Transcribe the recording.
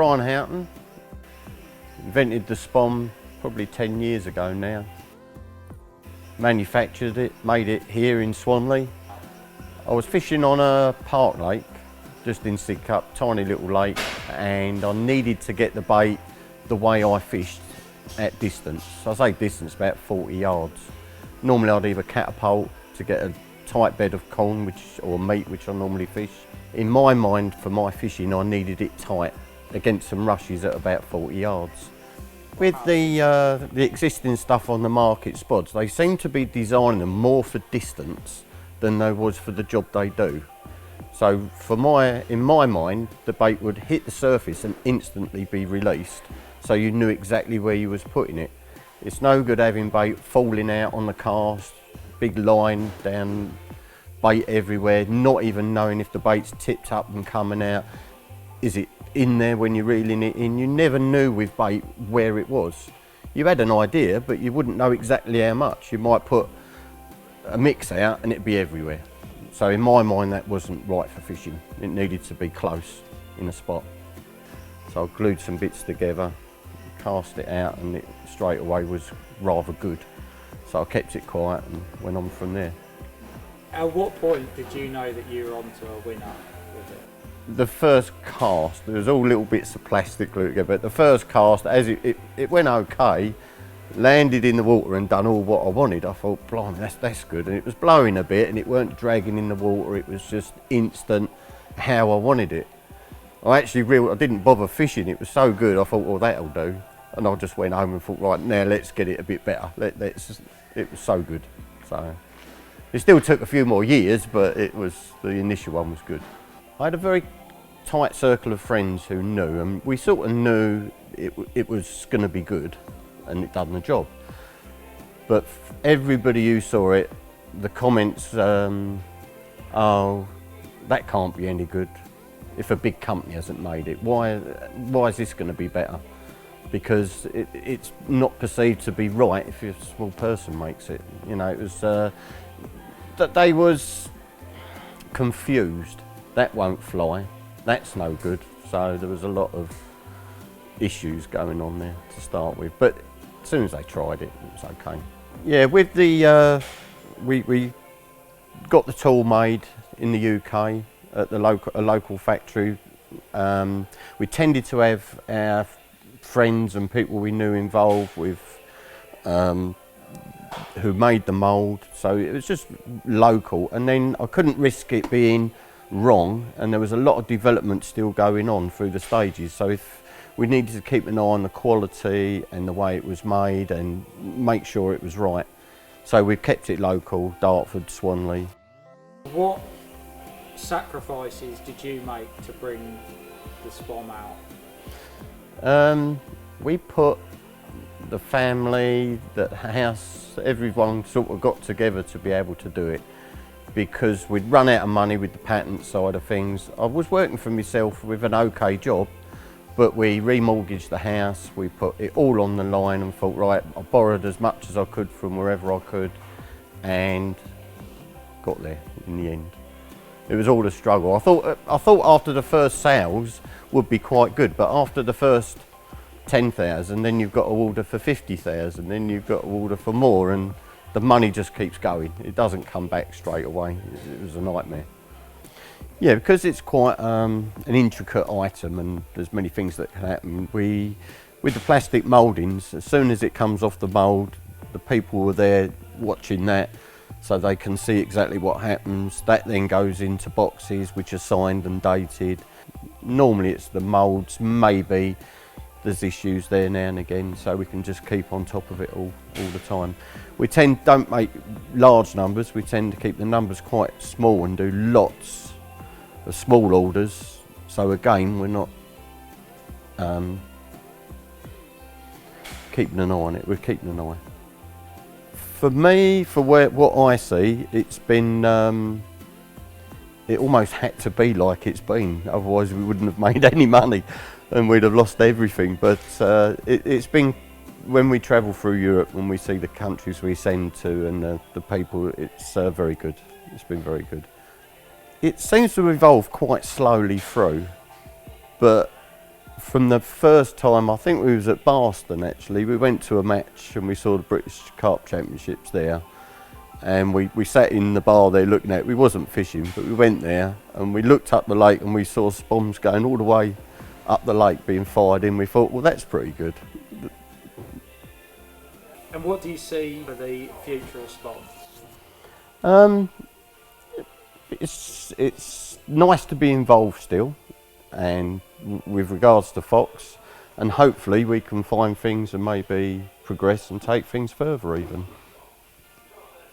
Brian Houghton. Invented the Spomb probably 10 years ago now. Manufactured it, made it here in Swanley. I was fishing on a park lake, just in Sidcup, tiny little lake, and I needed to get the bait the way I fished at distance. So I say distance, about 40 yards. Normally I'd either catapult to get a tight bed of corn or meat, which I normally fish. In my mind, for my fishing, I needed it tight against some rushes at about 40 yards. With the existing stuff on the market spods, they seem to be designing them more for distance than they was for the job they do. So in my mind, the bait would hit the surface and instantly be released, so you knew exactly where you was putting it. It's no good having bait falling out on the cast, big line down, bait everywhere, not even knowing if the bait's tipped up and coming out. Is it in there when you're reeling it in? You never knew with bait where it was. You had an idea, but you wouldn't know exactly how much. You might put a mix out and it'd be everywhere. So in my mind, that wasn't right for fishing. It needed to be close in a spot. So I glued some bits together, cast it out, and it straight away was rather good. So I kept it quiet and went on from there. At what point did you know that you were onto a winner with it? The first cast, there was all little bits of plastic glued together, but the first cast, as it went okay, landed in the water and done all what I wanted. I thought, blimey, that's good. And it was blowing a bit and it weren't dragging in the water, it was just instant how I wanted it. I didn't bother fishing, it was so good, I thought, well, that'll do. And I just went home and thought, right, now let's get it a bit better. It was so good. So it still took a few more years, but the initial one was good. I had a very tight circle of friends who knew, and we sort of knew it was going to be good, and it done the job. But everybody who saw it, the comments, oh, that can't be any good. If a big company hasn't made it, why is this going to be better? Because it's not perceived to be right if a small person makes it. You know, it was that they was confused. That won't fly. That's no good. So there was a lot of issues going on there to start with. But as soon as they tried it, it was okay. Yeah, with the we got the tool made in the UK at a local factory. We tended to have our friends and people we knew involved with who made the mould, so it was just local, and then I couldn't risk it being wrong, and there was a lot of development still going on through the stages, so if we needed to keep an eye on the quality and the way it was made and make sure it was right, so we kept it local, Dartford, Swanley. What sacrifices did you make to bring the Spomb out? We put the family, the house, everyone sort of got together to be able to do it, because we'd run out of money with the patent side of things. I was working for myself with an okay job, but we remortgaged the house, we put it all on the line and thought, right, I borrowed as much as I could from wherever I could and got there in the end. It was all a struggle. I thought after the first sales would be quite good, but after the first 10,000, then you've got to order for 50,000, then you've got to order for more, and the money just keeps going. It doesn't come back straight away. It was a nightmare. Yeah, because it's quite an intricate item and there's many things that can happen. With the plastic mouldings, as soon as it comes off the mould, the people were there watching that, so they can see exactly what happens. That then goes into boxes which are signed and dated. Normally it's the moulds, maybe there's issues there now and again, so we can just keep on top of it all the time. We don't make large numbers, we tend to keep the numbers quite small and do lots of small orders, so again we're not keeping an eye on it, we're keeping an eye. For me, for what I see, it's been, it almost had to be like it's been, otherwise we wouldn't have made any money and we'd have lost everything. But it's been, when we travel through Europe, when we see the countries we send to and the people, it's very good. It's been very good. It seems to evolve quite slowly through, but from the first time, I think we was at Barston actually, we went to a match and we saw the British Carp Championships there, and we sat in the bar there looking at it. We wasn't fishing, but we went there and we looked up the lake and we saw spombs going all the way up the lake being fired in. We thought, well, that's pretty good. And what do you see for the future of Spomb? It's nice to be involved still, and with regards to fox, and hopefully we can find things and maybe progress and take things further even.